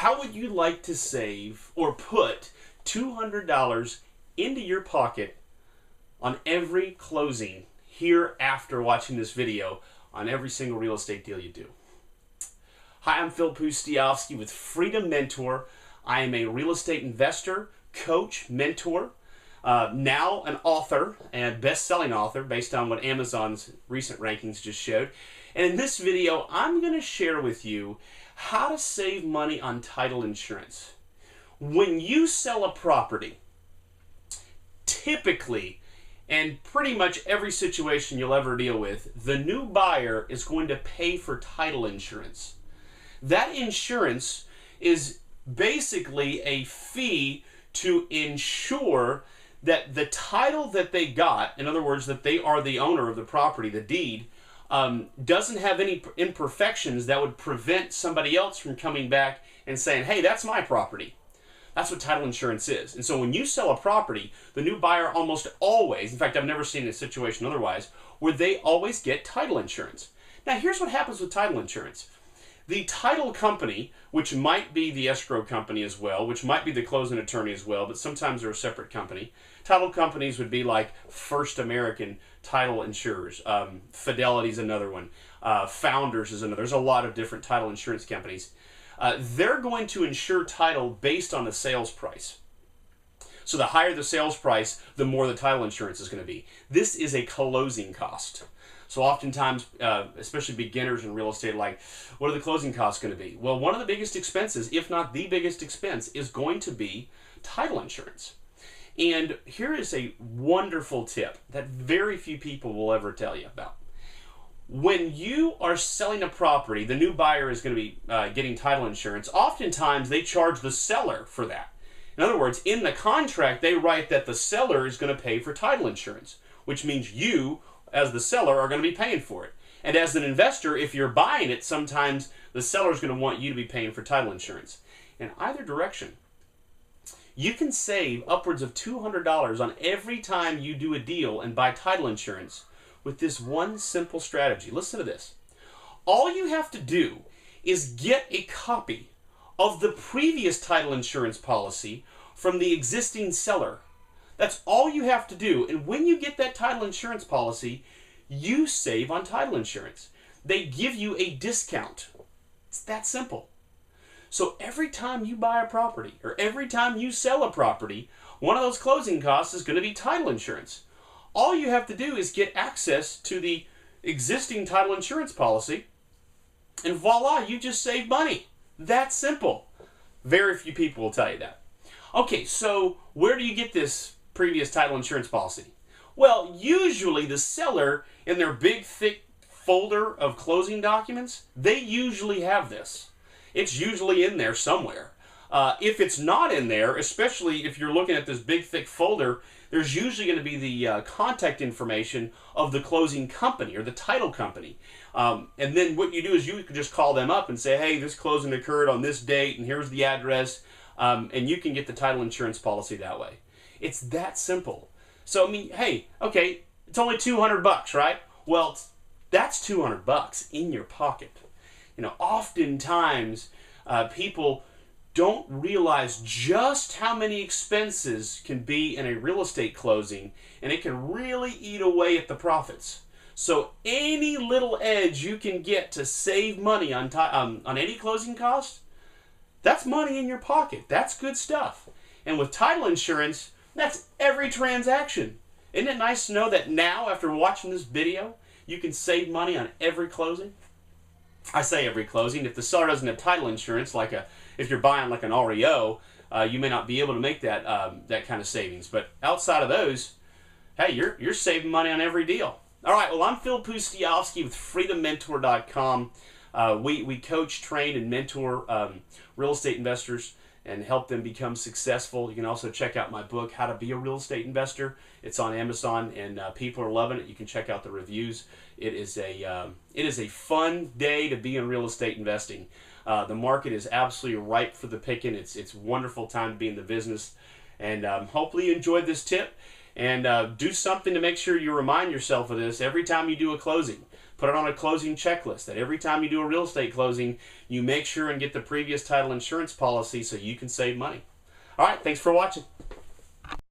How would you like to save or put $200 into your pocket on every closing here after watching this video on every single real estate deal you do? Hi, I'm Phil Pustiowski with Freedom Mentor. I am a real estate investor, coach, mentor, now an author and best-selling author based on what Amazon's recent rankings just showed. And in this video, I'm going to share with you how to save money on title insurance. When you sell a property, typically, and pretty much every situation you'll ever deal with, the new buyer is going to pay for title insurance. That insurance is basically a fee to ensure that the title that they got, in other words, that they are the owner of the property, the deed, doesn't have any imperfections that would prevent somebody else from coming back and saying, hey, that's my property. That's what title insurance is. And so when you sell a property, the new buyer almost always, in fact, I've never seen a situation otherwise, where they always get title insurance. Now, here's what happens with title insurance. The title company, which might be the escrow company as well, which might be the closing attorney as well, but sometimes they're a separate company. Title companies would be like First American Title Insurers. Fidelity's another one. Founders is another. There's a lot of different title insurance companies. They're going to insure title based on the sales price. So the higher the sales price, the more the title insurance is going to be. This is a closing cost. So oftentimes, especially beginners in real estate, like, what are the closing costs going to be? Well, one of the biggest expenses, if not the biggest expense, is going to be title insurance. And here is a wonderful tip that very few people will ever tell you about. When you are selling a property, the new buyer is going to be getting title insurance. Oftentimes, they charge the seller for that. In other words, in the contract, they write that the seller is going to pay for title insurance, which means you, as the seller, are going to be paying for it. And as an investor, if you're buying it, sometimes the seller is going to want you to be paying for title insurance. In either direction, you can save upwards of $200 on every time you do a deal and buy title insurance with this one simple strategy. Listen to this. All you have to do is get a copy of the previous title insurance policy from the existing seller. That's all you have to do. And when you get that title insurance policy, you save on title insurance. They give you a discount. It's that simple. So every time you buy a property or every time you sell a property, one of those closing costs is going to be title insurance. All you have to do is get access to the existing title insurance policy, and voila, you just saved money. That simple. Very few people will tell you that. Okay, so where do you get this previous title insurance policy? Well, usually the seller, in their big, thick folder of closing documents, they usually have this. It's usually in there somewhere. If it's not in there, especially if you're looking at this big, thick folder, there's usually going to be the contact information of the closing company or the title company. And then what you do is you can just call them up and say, hey, this closing occurred on this date, and here's the address, and you can get the title insurance policy that way. It's that simple. So, I mean, hey, okay, it's only $200, right? Well, that's $200 in your pocket. You know, oftentimes people don't realize just how many expenses can be in a real estate closing, and it can really eat away at the profits. So any little edge you can get to save money on any closing cost, that's money in your pocket. That's good stuff. And with title insurance, that's every transaction. Isn't it nice to know that now, after watching this video, you can save money on every closing? I say every closing. If the seller doesn't have title insurance, if you're buying like an REO, you may not be able to make that that kind of savings. But outside of those, hey, you're saving money on every deal. All right, well, I'm Phil Pustiowski with FreedomMentor.com. We coach, train, and mentor real estate investors and help them become successful. You can also check out my book, How to Be a Real Estate Investor. It's on Amazon, and people are loving it. You can check out the reviews. It is a fun day to be in real estate investing. The market is absolutely ripe for the picking. It's a wonderful time to be in the business. And hopefully you enjoyed this tip. And do something to make sure you remind yourself of this every time you do a closing. Put it on a closing checklist that every time you do a real estate closing, you make sure and get the previous title insurance policy so you can save money. All right, thanks for watching.